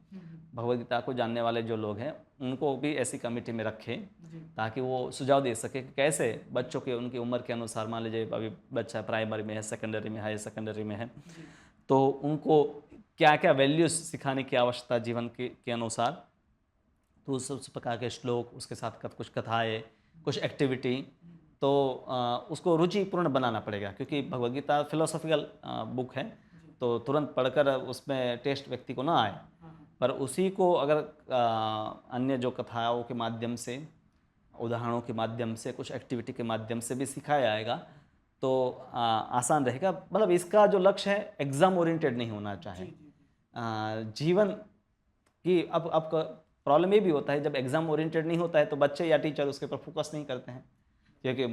Speaker 2: भगवद गीता को जानने वाले जो लोग हैं, उनको भी ऐसी कमेटी में रखें ताकि वो सुझाव दे सके कि कैसे बच्चों के उनकी उम्र के अनुसार, मान लीजिए अभी बच्चा प्राइमरी में है, सेकेंडरी में, हायर सेकेंडरी में है, तो उनको क्या क्या वैल्यूज़ सिखाने की आवश्यकता जीवन के अनुसार, तो उस प्रकार के श्लोक, उसके साथ कुछ कथाएँ, कुछ एक्टिविटी, तो उसको रुचिपूर्ण बनाना पड़ेगा। क्योंकि भगवद गीता फिलोसॉफिकल बुक है, तो तुरंत पढ़कर उसमें टेस्ट व्यक्ति को ना आए, पर उसी को अगर अन्य जो कथाओं के माध्यम से, उदाहरणों के माध्यम से, कुछ एक्टिविटी के माध्यम से भी सिखाया जाएगा तो आसान रहेगा। मतलब इसका जो लक्ष्य है एग्ज़ाम ओरिएंटेड नहीं होना चाहिए। जीवन की अब प्रॉब्लम ये भी होता है, जब एग्ज़ाम ओरिएंटेड नहीं होता है तो बच्चे या टीचर उसके ऊपर फोकस नहीं करते हैं, क्योंकि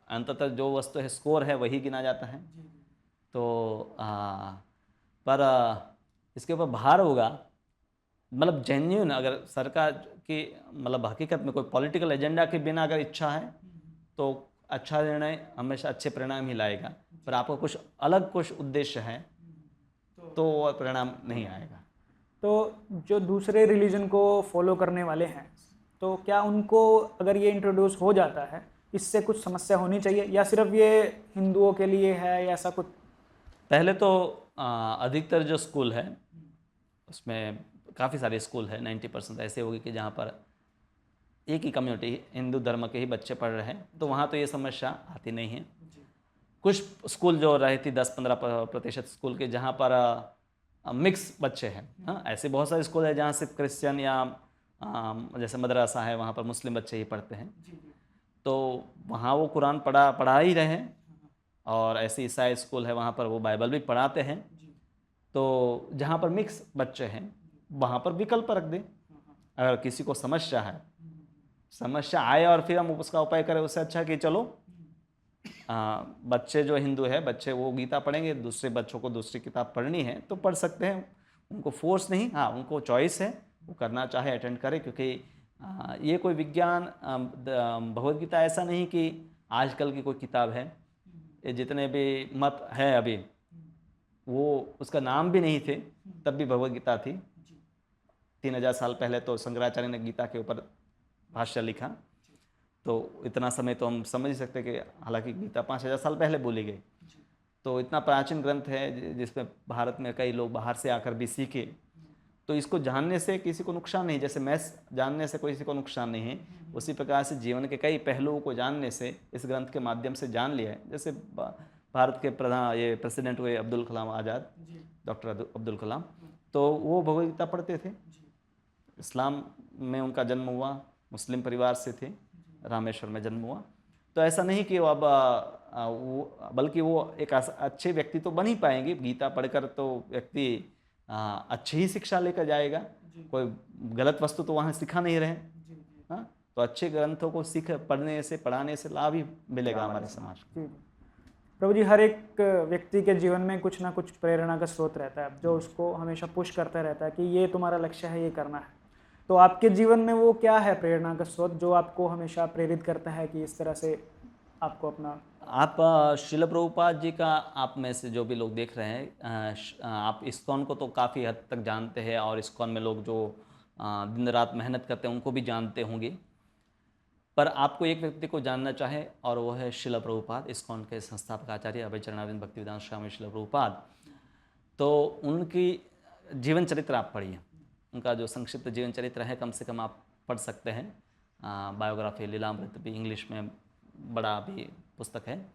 Speaker 2: अंततः जो वस्तु है, स्कोर है, वही गिना जाता है। तो पर इसके ऊपर भार होगा, मतलब जेन्युइन अगर सरकार की मतलब हकीकत में कोई पॉलिटिकल एजेंडा के बिना अगर इच्छा है तो अच्छा निर्णय हमेशा अच्छे परिणाम ही लाएगा। पर आपको कुछ अलग कुछ उद्देश्य है तो वो परिणाम नहीं आएगा।
Speaker 1: तो जो दूसरे रिलीजन को फॉलो करने वाले हैं, तो क्या उनको अगर ये इंट्रोड्यूस हो जाता है, इससे कुछ समस्या होनी चाहिए या सिर्फ ये हिंदुओं के लिए है या ऐसा कुछ?
Speaker 2: पहले तो अधिकतर जो स्कूल है उसमें काफ़ी सारे स्कूल है, 90% ऐसे होगी कि जहाँ पर एक ही कम्युनिटी, हिंदू धर्म के ही बच्चे पढ़ रहे हैं, तो वहाँ तो ये समस्या आती नहीं है। कुछ स्कूल जो रहती 10-15% स्कूल के जहाँ पर मिक्स बच्चे हैं, हाँ, ऐसे बहुत सारे स्कूल है जहाँ सिर्फ क्रिश्चियन या जैसे मदरसा है वहाँ पर मुस्लिम बच्चे ही पढ़ते हैं, तो वहाँ वो कुरान पढ़ा ही रहे हैं। और ऐसे ईसाई स्कूल है वहाँ पर वो बाइबल भी पढ़ाते हैं। तो जहाँ पर मिक्स बच्चे हैं वहाँ पर विकल्प रख दें। अगर किसी को समस्या आए और फिर हम उसका उपाय करें, उससे अच्छा कि चलो बच्चे जो हिंदू है बच्चे वो गीता पढ़ेंगे, दूसरे बच्चों को दूसरी किताब पढ़नी है तो पढ़ सकते हैं, उनको फोर्स नहीं, हाँ उनको चॉइस है, वो करना चाहे अटेंड करें। क्योंकि ये कोई विज्ञान भगवद गीता ऐसा नहीं कि आजकल की कोई किताब है, ये जितने भी मत है अभी वो उसका नाम भी नहीं थे तब भी भगवद गीता थी। 3000 साल पहले तो शंकराचार्य ने गीता के ऊपर भाष्य लिखा, तो इतना समय तो हम समझ ही सकते कि हालांकि गीता 5000 साल पहले बोली गई, तो इतना प्राचीन ग्रंथ है जिसमें भारत में कई लोग बाहर से आकर भी सीखे। तो इसको जानने से किसी को नुकसान नहीं, जैसे मैथ्स जानने से किसी को नुकसान नहीं है, उसी प्रकार से जीवन के कई पहलुओं को जानने से इस ग्रंथ के माध्यम से जान लिया है। जैसे भारत के प्रेसिडेंट हुए अब्दुल कलाम आज़ाद, डॉक्टर अब्दुल कलाम, तो वो भगवद गीता पढ़ते थे। इस्लाम में उनका जन्म हुआ, मुस्लिम परिवार से थे, रामेश्वर में जन्म हुआ। तो ऐसा नहीं कि अब बल्कि वो एक अच्छे व्यक्ति तो बन ही पाएंगे, गीता पढ़कर तो व्यक्ति अच्छी ही शिक्षा लेकर जाएगा, कोई गलत वस्तु तो वहाँ सिखा नहीं रहे। हाँ, तो अच्छे ग्रंथों को पढ़ने से पढ़ाने से लाभ ही मिलेगा हमारे समाज को।
Speaker 1: प्रभु जी, हर एक व्यक्ति के जीवन में कुछ ना कुछ प्रेरणा का स्रोत रहता है जो उसको हमेशा पुश करता रहता है कि ये तुम्हारा लक्ष्य है, ये करना है। तो आपके जीवन में वो क्या है प्रेरणा का स्रोत जो आपको हमेशा प्रेरित करता है कि इस तरह से आपको अपना?
Speaker 2: आप श्रील प्रभुपाद जी का, आप में से जो भी लोग देख रहे हैं, आप इस्कॉन को तो काफ़ी हद तक जानते हैं, और इस्कॉन में लोग जो दिन रात मेहनत करते हैं उनको भी जानते होंगे। पर आपको एक व्यक्ति को जानना चाहे और वो है शिला प्रभुपाद, इस्कॉन के संस्थापक आचार्य अभय चरणारविंद भक्तिवेदांत स्वामी शिला प्रभुपाद। तो उनकी जीवन चरित्र आप पढ़िए, उनका जो संक्षिप्त जीवन चरित्र है कम से कम आप पढ़ सकते हैं। बायोग्राफी लीलामृत भी इंग्लिश में बड़ा भी पुस्तक है,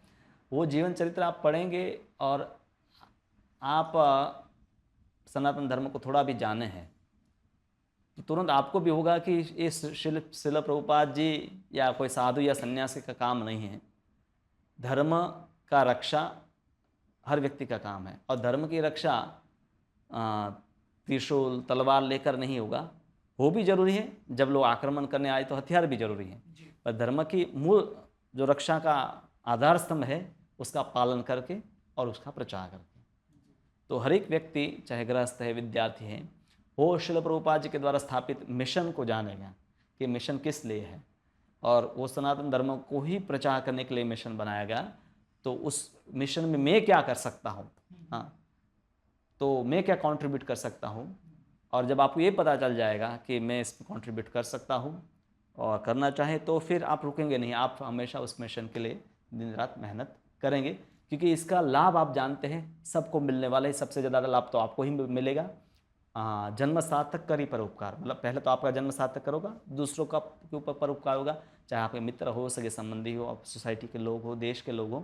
Speaker 2: वो जीवन चरित्र आप पढ़ेंगे और आप सनातन धर्म को थोड़ा भी जाने हैं तो तुरंत आपको भी होगा कि इस शिला प्रभुपाद जी या कोई साधु या सन्यासी का काम नहीं है। धर्म का रक्षा हर व्यक्ति का काम है और धर्म की रक्षा त्रिशूल तलवार लेकर नहीं होगा, वो भी जरूरी है। जब लोग आक्रमण करने आए तो हथियार भी जरूरी है, पर धर्म की मूल जो रक्षा का आधार स्तंभ है उसका पालन करके और उसका प्रचार करके। तो हर एक व्यक्ति चाहे गृहस्थ है विद्यार्थी है वो शिला प्रभुपाद जी के द्वारा स्थापित मिशन को जानेगा कि मिशन किस लिए है और वो सनातन धर्म को ही प्रचार करने के लिए मिशन बनाया गया। तो उस मिशन में मैं क्या कर सकता हूँ, हाँ, तो मैं क्या कंट्रीब्यूट कर सकता हूँ। और जब आपको ये पता चल जाएगा कि मैं इसमें कंट्रीब्यूट कर सकता हूँ और करना चाहे तो फिर आप रुकेंगे नहीं, आप हमेशा उस मिशन के लिए दिन रात मेहनत करेंगे, क्योंकि इसका लाभ आप जानते हैं सबको मिलने वाला है। सबसे ज़्यादा लाभ तो आपको ही मिलेगा। जन्म सार्थक कर ही परोपकार, मतलब पहले तो आपका जन्म सार्थक करोगा, दूसरों का के ऊपर परोपकार होगा, चाहे आपके मित्र हो, सगे संबंधी हो, आप सोसाइटी के लोग हो, देश के लोग हो,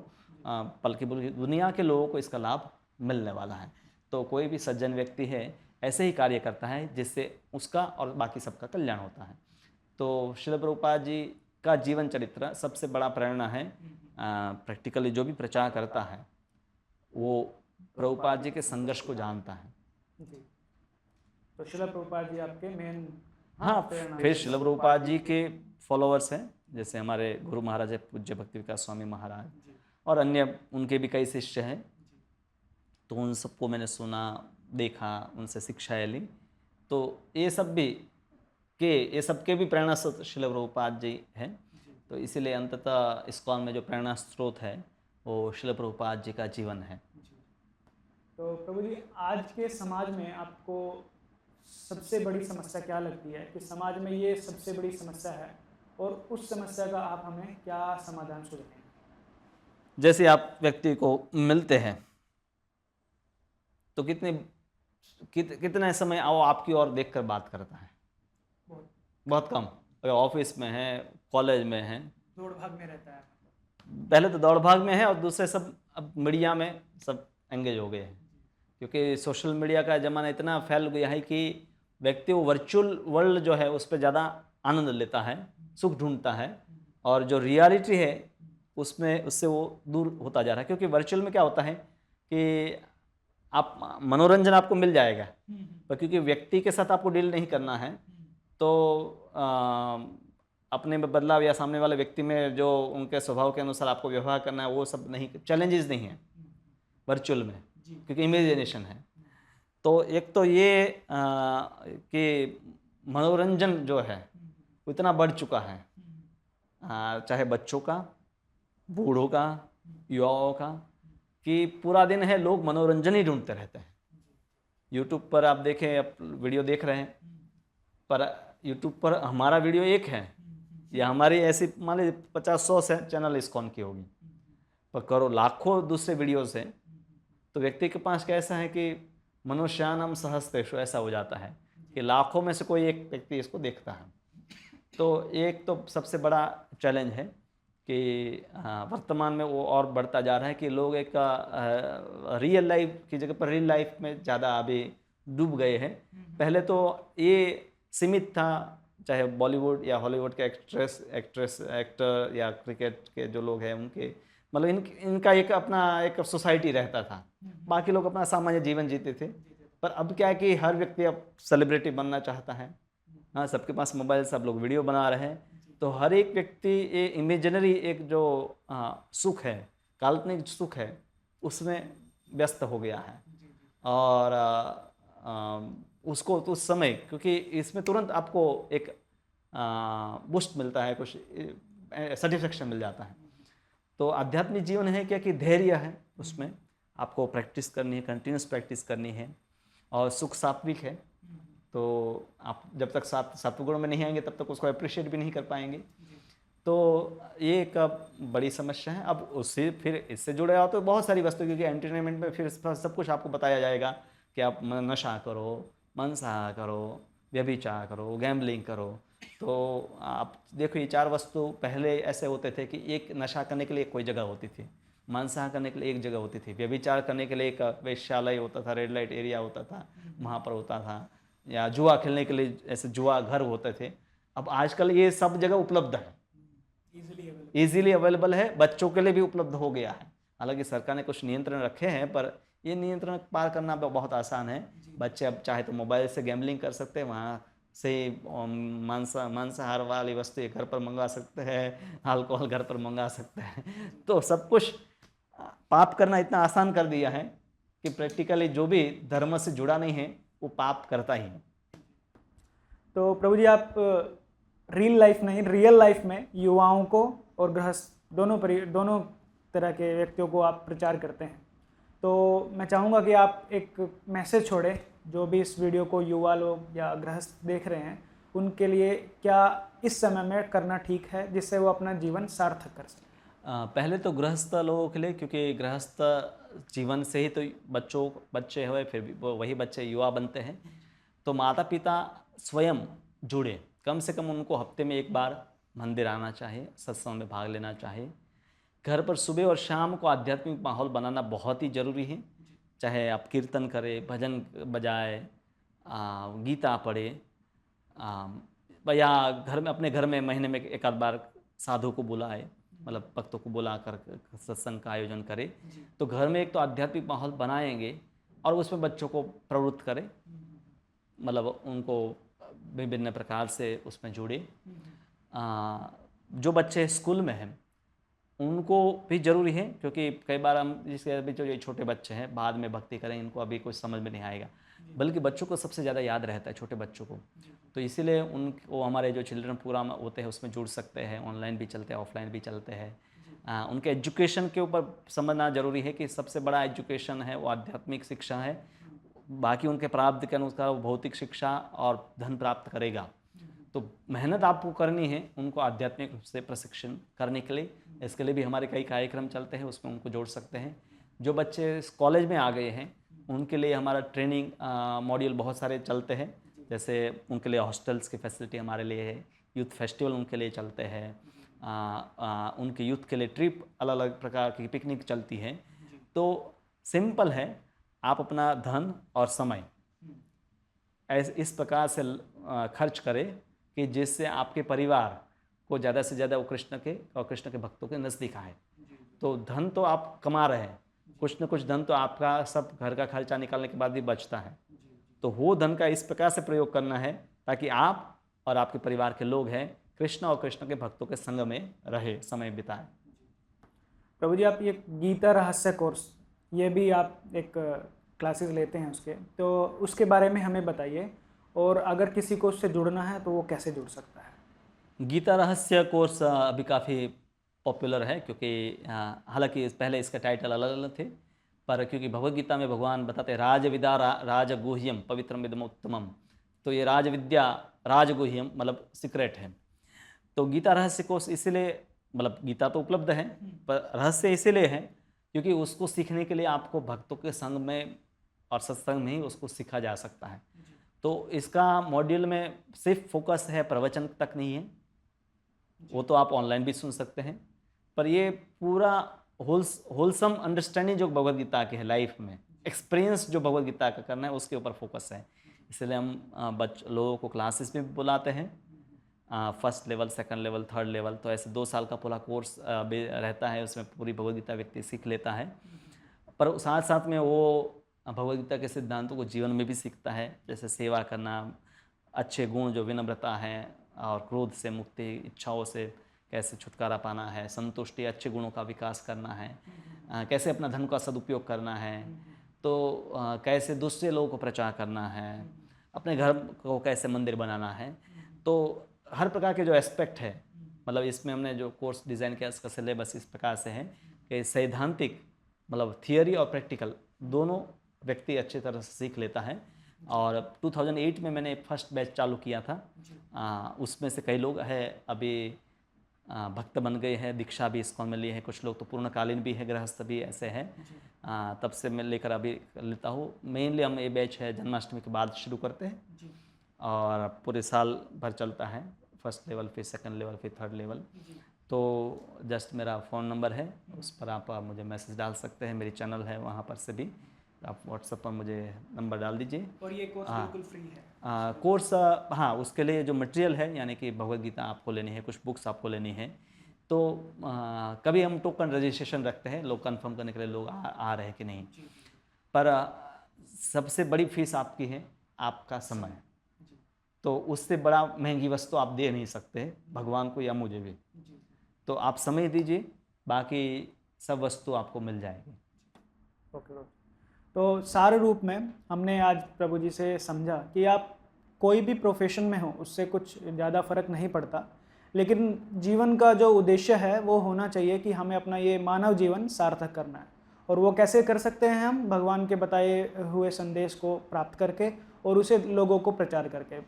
Speaker 2: बल्कि दुनिया के लोगों को इसका लाभ मिलने वाला है। तो कोई भी सज्जन व्यक्ति है ऐसे ही कार्य करता है जिससे उसका और बाकी सबका कल्याण होता है। तो शिला प्रभुपाद जी का जीवन चरित्र सबसे बड़ा प्रेरणा है। प्रैक्टिकली जो भी प्रचार करता है वो प्रभुपाद जी के संघर्ष को जानता है।
Speaker 1: जी, तो शिला प्रभुपाद जी आपके मेन,
Speaker 2: हाँ,
Speaker 1: प्रेरणा
Speaker 2: फिर शिला प्रभुपाद जी के फॉलोअर्स हैं, जैसे हमारे गुरु महाराज है पूज्य भक्ति विकास स्वामी महाराज और अन्य उनके भी कई शिष्य हैं। तो उन सबको मैंने सुना, देखा, उनसे शिक्षाएं ली। तो ये सबके भी प्रेरणा स्रोत शिला प्रभुपाद जी हैं। तो इसीलिए अंततः इस्कॉन में जो प्रेरणा स्रोत है वो शिला प्रभुपाद जी का जीवन है।
Speaker 1: तो प्रभु जी, आज के समाज में आपको सबसे बड़ी समस्या क्या लगती है कि समाज में ये सबसे बड़ी समस्या है और उस समस्या का आप हमें क्या समाधान सुझाएंगे?
Speaker 2: जैसे आप व्यक्ति को मिलते हैं तो कितने समय वो आपकी ओर देखकर बात करता है? बहुत कम। अगर ऑफिस में है, कॉलेज में है,
Speaker 1: दौड़ भाग में रहता है।
Speaker 2: पहले तो दौड़ भाग में है और दूसरे सब अब मीडिया में सब एंगेज हो गए हैं, क्योंकि सोशल मीडिया का ज़माना इतना फैल गया है कि व्यक्ति वो वर्चुअल वर्ल्ड जो है उस पर ज़्यादा आनंद लेता है, सुख ढूंढता है, और जो रियलिटी है उससे वो दूर होता जा रहा है। क्योंकि वर्चुअल में क्या होता है कि आप मनोरंजन आपको मिल जाएगा, पर क्योंकि व्यक्ति के साथ आपको डील नहीं करना है तो अपने में बदलाव या सामने वाले व्यक्ति में जो उनके स्वभाव के अनुसार आपको व्यवहार करना है वो सब नहीं, चैलेंजेस नहीं है वर्चुअल में, क्योंकि इमेजिनेशन है। तो एक तो ये कि मनोरंजन जो है वो इतना बढ़ चुका है, चाहे बच्चों का, बूढ़ों का, युवाओं का, कि पूरा दिन है लोग मनोरंजन ही ढूंढते रहते हैं। यूट्यूब पर आप देखें, आप वीडियो देख रहे हैं, पर यूट्यूब पर हमारा वीडियो एक है या हमारी ऐसी मान लीजिए 50-100 से चैनल इस्कॉन की होगी, पर करो लाखों दूसरे वीडियोस हैं। तो व्यक्ति के पास कैसा है कि मनुष्यानम सहस्तेषु ऐसा हो जाता है कि लाखों में से कोई एक व्यक्ति इसको देखता है। तो एक तो सबसे बड़ा चैलेंज है कि वर्तमान में वो और बढ़ता जा रहा है कि लोग एक रियल लाइफ की जगह पर रियल लाइफ में ज़्यादा अभी डूब गए हैं। पहले तो ये सीमित था, चाहे बॉलीवुड या हॉलीवुड के एक्टर या क्रिकेट के जो लोग हैं उनके, मतलब इनका एक अपना एक सोसाइटी रहता था, बाकी लोग अपना सामान्य जीवन जीते थे। पर अब क्या है कि हर व्यक्ति अब सेलिब्रिटी बनना चाहता है। हाँ, सबके पास मोबाइल, सब लोग वीडियो बना रहे हैं, तो हर एक व्यक्ति ये इमेजिनरी एक जो सुख है, काल्पनिक सुख है, उसमें व्यस्त हो गया है। और उसको तो उस समय, क्योंकि इसमें तुरंत आपको एक बूस्ट मिलता है, कुछ सेटिस्फेक्शन मिल जाता है। तो आध्यात्मिक जीवन है क्या कि धैर्य है, उसमें आपको प्रैक्टिस करनी है, कंटिन्यूस प्रैक्टिस करनी है, और सुख सात्विक है। तो आप जब तक सत्वगुण में नहीं आएंगे तब तक उसको अप्रिशिएट भी नहीं कर पाएंगे। तो ये एक बड़ी समस्या है। अब उससे फिर इससे जुड़े हो तो बहुत सारी वस्तु, क्योंकि एंटरटेनमेंट में फिर सब कुछ आपको बताया जाएगा कि आप नशा करो, मांसाहार करो, व्यभिचार करो, गैम्बलिंग करो। तो आप देखो ये 4 वस्तु पहले ऐसे होते थे कि एक नशा करने के लिए कोई जगह होती थी, मांसाहार करने के लिए एक जगह होती थी, व्यभिचार करने के लिए एक वेश्यालय होता था, रेड लाइट एरिया होता था, वहाँ पर होता था, या जुआ खेलने के लिए ऐसे जुआ घर होते थे। अब आजकल ये सब जगह उपलब्ध है, इजीली अवेलेबल है, बच्चों के लिए भी उपलब्ध हो गया है। हालांकि सरकार ने कुछ नियंत्रण रखे हैं, पर ये नियंत्रण पार करना बहुत आसान है। बच्चे अब चाहे तो मोबाइल से गैम्बलिंग कर सकते हैं, वहाँ से मांसाहार वाली वस्तु घर पर मंगवा सकते हैं, अल्कोहल घर पर मंगा सकते हैं। तो सब कुछ पाप करना इतना आसान कर दिया है कि प्रैक्टिकली जो भी धर्म से जुड़ा नहीं है वो पाप करता ही है।
Speaker 1: तो प्रभु जी, आप रियल लाइफ में युवाओं को और गृहस्थ दोनों तरह के व्यक्तियों को आप प्रचार करते हैं। तो मैं चाहूँगा कि आप एक मैसेज छोड़ें, जो भी इस वीडियो को युवा लोग या गृहस्थ देख रहे हैं उनके लिए क्या इस समय में करना ठीक है जिससे वो अपना जीवन सार्थक कर सकें।
Speaker 2: पहले तो गृहस्थ लोगों के लिए, क्योंकि गृहस्थ जीवन से ही तो बच्चे हुए, फिर भी वही बच्चे युवा बनते हैं। तो माता पिता स्वयं जुड़े, कम से कम उनको हफ्ते में एक बार मंदिर आना चाहिए, सत्संग में भाग लेना चाहिए। घर पर सुबह और शाम को आध्यात्मिक माहौल बनाना बहुत ही ज़रूरी है। चाहे आप कीर्तन करें, भजन बजाए, गीता पढ़े, या घर में अपने घर में महीने में एक आध बार साधु को बुलाए, मतलब भक्तों को बुला कर सत्संग का आयोजन करें। तो घर में एक तो आध्यात्मिक माहौल बनाएंगे और उसमें बच्चों को प्रवृत्त करें, मतलब उनको विभिन्न प्रकार से उसमें जोड़े। जो बच्चे स्कूल में हैं उनको भी ज़रूरी है, क्योंकि कई बार हम जिसके अभी जो ये छोटे बच्चे हैं बाद में भक्ति करें, इनको अभी कुछ समझ में नहीं आएगा, बल्कि बच्चों को सबसे ज़्यादा याद रहता है, छोटे बच्चों को। तो इसीलिए उनको हमारे जो चिल्ड्रन प्रोग्राम होते हैं उसमें जुड़ सकते हैं, ऑनलाइन भी चलते हैं, ऑफलाइन भी चलते हैं। उनके एजुकेशन के ऊपर समझना ज़रूरी है कि सबसे बड़ा एजुकेशन है वो आध्यात्मिक शिक्षा है। बाकी उनके प्राप्त के अनुसार वो भौतिक शिक्षा और धन प्राप्त करेगा। तो मेहनत आपको करनी है उनको आध्यात्मिक रूप से प्रशिक्षण करने के लिए। इसके लिए भी हमारे कई कार्यक्रम चलते हैं, उसमें उनको जोड़ सकते हैं। जो बच्चे कॉलेज में आ गए हैं उनके लिए हमारा ट्रेनिंग मॉड्यूल बहुत सारे चलते हैं। जैसे उनके लिए हॉस्टल्स की फैसिलिटी हमारे लिए है, यूथ फेस्टिवल उनके लिए चलते हैं, उनके यूथ के लिए ट्रिप अलग अलग प्रकार की पिकनिक चलती है। तो सिंपल है, आप अपना धन और समय इस प्रकार से खर्च करें कि जिससे आपके परिवार को ज़्यादा से ज़्यादा वो कृष्ण के भक्तों के नज़दीक आए। तो धन तो आप कमा रहे हैं, कुछ न कुछ धन तो आपका सब घर का खर्चा निकालने के बाद भी बचता है। तो वो धन का इस प्रकार से प्रयोग करना है ताकि आप और आपके परिवार के लोग हैं कृष्ण और कृष्ण के भक्तों के संग में रहे, समय बिताएं।
Speaker 1: प्रभु जी, आप ये गीता रहस्य कोर्स, ये भी आप एक क्लासेस लेते हैं तो उसके बारे में हमें बताइए, और अगर किसी को उससे जुड़ना है तो वो कैसे जुड़ सकता है।
Speaker 2: गीता रहस्य कोर्स अभी काफ़ी पॉपुलर है, क्योंकि हालांकि पहले इसका टाइटल अलग अलग थे, पर क्योंकि भगवद गीता में भगवान बताते हैं राजविद्या राजगुह्यम पवित्रम विदमोत्तमम। तो ये राजविद्या राजगुह्यम मतलब सीक्रेट है। तो गीता रहस्य कोर्स इसीलिए, मतलब गीता तो उपलब्ध है पर रहस्य इसीलिए है क्योंकि उसको सीखने के लिए आपको भक्तों के संग में और सत्संग में ही उसको सीखा जा सकता है। तो इसका मॉड्यूल में सिर्फ फोकस है प्रवचन तक नहीं है, वो तो आप ऑनलाइन भी सुन सकते हैं, पर ये पूरा होलसम अंडरस्टैंडिंग जो भगवद गीता के है, लाइफ में एक्सपीरियंस जो भगवद गीता का करना है उसके ऊपर फोकस है। इसलिए हम लोगों को क्लासेस में भी बुलाते हैं, first level, second level, third level. तो ऐसे 2 साल का पूरा कोर्स रहता है, उसमें पूरी भगवद गीता व्यक्ति सीख लेता है। पर साथ साथ में वो भगवद गीता के सिद्धांतों को जीवन में भी सीखता है, जैसे सेवा करना, अच्छे गुण जो विनम्रता है और क्रोध से मुक्ति, इच्छाओं से कैसे छुटकारा पाना है, संतुष्टि, अच्छे गुणों का विकास करना है, कैसे अपना धन का सदुपयोग करना है, तो कैसे दूसरे लोगों को प्रचार करना है, अपने घर को कैसे मंदिर बनाना है। तो हर प्रकार के जो एस्पेक्ट है, मतलब इसमें हमने जो कोर्स डिज़ाइन किया इसका सिलेबस इस प्रकार से है कि सैद्धांतिक मतलब थियरी और प्रैक्टिकल दोनों व्यक्ति अच्छी तरह से सीख लेता है। और 2008 में मैंने फर्स्ट बैच चालू किया था। उसमें से कई लोग हैं अभी भक्त बन गए हैं, दीक्षा भी इस्कॉन में लिए हैं, कुछ लोग तो पूर्णकालीन भी है, गृहस्थ भी ऐसे हैं। तब से मैं लेकर अभी लेता हूँ। मेनली हम ये बैच है जन्माष्टमी के बाद शुरू करते हैं और पूरे साल भर चलता है। फर्स्ट लेवल, फिर सेकंड लेवल, फिर थर्ड लेवल। तो जस्ट मेरा फ़ोन नंबर है, उस पर आप मुझे मैसेज डाल सकते हैं। मेरी चैनल है, वहाँ पर से भी आप व्हाट्सएप पर मुझे नंबर डाल दीजिए।
Speaker 1: और ये कोर्स बिल्कुल फ्री है।
Speaker 2: कोर्स हाँ, उसके लिए जो मटेरियल है, यानी कि भगवद गीता आपको लेनी है, कुछ बुक्स आपको लेनी है, तो कभी हम टोकन रजिस्ट्रेशन रखते हैं, लोग कंफर्म करने के लिए लोग आ रहे हैं कि नहीं। पर सबसे बड़ी फीस आपकी है आपका समय। तो उससे बड़ा महंगी वस्तु आप दे नहीं सकते भगवान को या मुझे भी। तो आप समय दीजिए, बाकी सब वस्तु आपको मिल जाएगी।
Speaker 1: ओके। तो सार रूप में हमने आज प्रभु जी से समझा कि आप कोई भी प्रोफेशन में हो, उससे कुछ ज़्यादा फर्क नहीं पड़ता, लेकिन जीवन का जो उद्देश्य है वो होना चाहिए कि हमें अपना ये मानव जीवन सार्थक करना है। और वो कैसे कर सकते हैं हम? भगवान के बताए हुए संदेश को प्राप्त करके और उसे लोगों को प्रचार करके।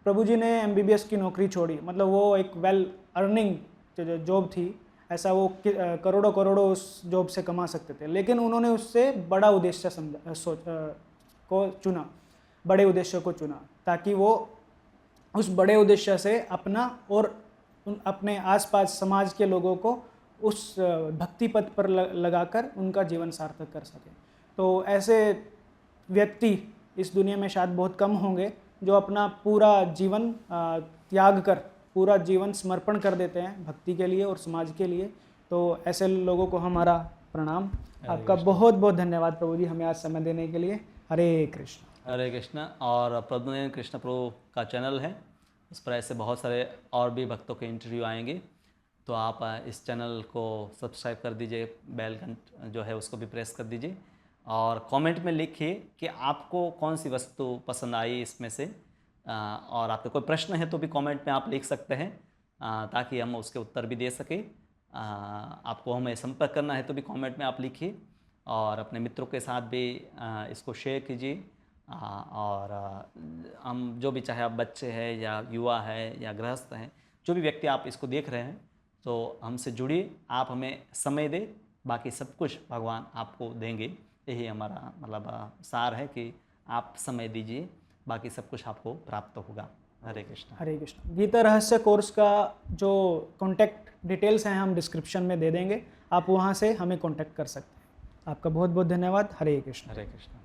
Speaker 1: प्रभु जी ने MBBS की नौकरी छोड़ी, मतलब वो एक वेल अर्निंग जॉब थी, ऐसा वो करोड़ों करोड़ों उस जॉब से कमा सकते थे, लेकिन उन्होंने उससे बड़ा उद्देश्य को चुना, बड़े उद्देश्य को चुना, ताकि वो उस बड़े उद्देश्य से अपना और अपने आसपास समाज के लोगों को उस भक्ति पथ पर लगाकर उनका जीवन सार्थक कर सके। तो ऐसे व्यक्ति इस दुनिया में शायद बहुत कम होंगे जो अपना पूरा जीवन त्याग कर, पूरा जीवन समर्पण कर देते हैं भक्ति के लिए और समाज के लिए। तो ऐसे लोगों को हमारा प्रणाम। आपका बहुत बहुत धन्यवाद प्रभु जी, हमें आज समय देने के लिए। हरे कृष्ण।
Speaker 2: हरे कृष्ण। और प्रभु कृष्ण प्रभु का चैनल है, उस पर ऐसे बहुत सारे और भी भक्तों के इंटरव्यू आएंगे। तो आप इस चैनल को सब्सक्राइब कर दीजिए, बेल घंट जो है उसको भी प्रेस कर दीजिए, और कमेंट में लिखिए कि आपको कौन सी वस्तु पसंद आई इसमें से। और आपका कोई प्रश्न है तो भी कमेंट में आप लिख सकते हैं, ताकि हम उसके उत्तर भी दे सकें। आपको हमें संपर्क करना है तो भी कमेंट में आप लिखिए, और अपने मित्रों के साथ भी इसको शेयर कीजिए। और हम जो भी, चाहे आप बच्चे हैं या युवा है या गृहस्थ हैं, जो भी व्यक्ति आप इसको देख रहे हैं, तो हमसे जुड़िए। आप हमें समय दें, बाकी सब कुछ भगवान आपको देंगे। यही हमारा मतलब सार है कि आप समय दीजिए, बाकी सब कुछ आपको प्राप्त होगा। हरे कृष्ण।
Speaker 1: हरे कृष्ण। गीता रहस्य कोर्स का जो कॉन्टैक्ट डिटेल्स हैं हम डिस्क्रिप्शन में दे देंगे, आप वहाँ से हमें कॉन्टैक्ट कर सकते हैं। आपका बहुत बहुत धन्यवाद। हरे कृष्ण।
Speaker 2: हरे कृष्ण।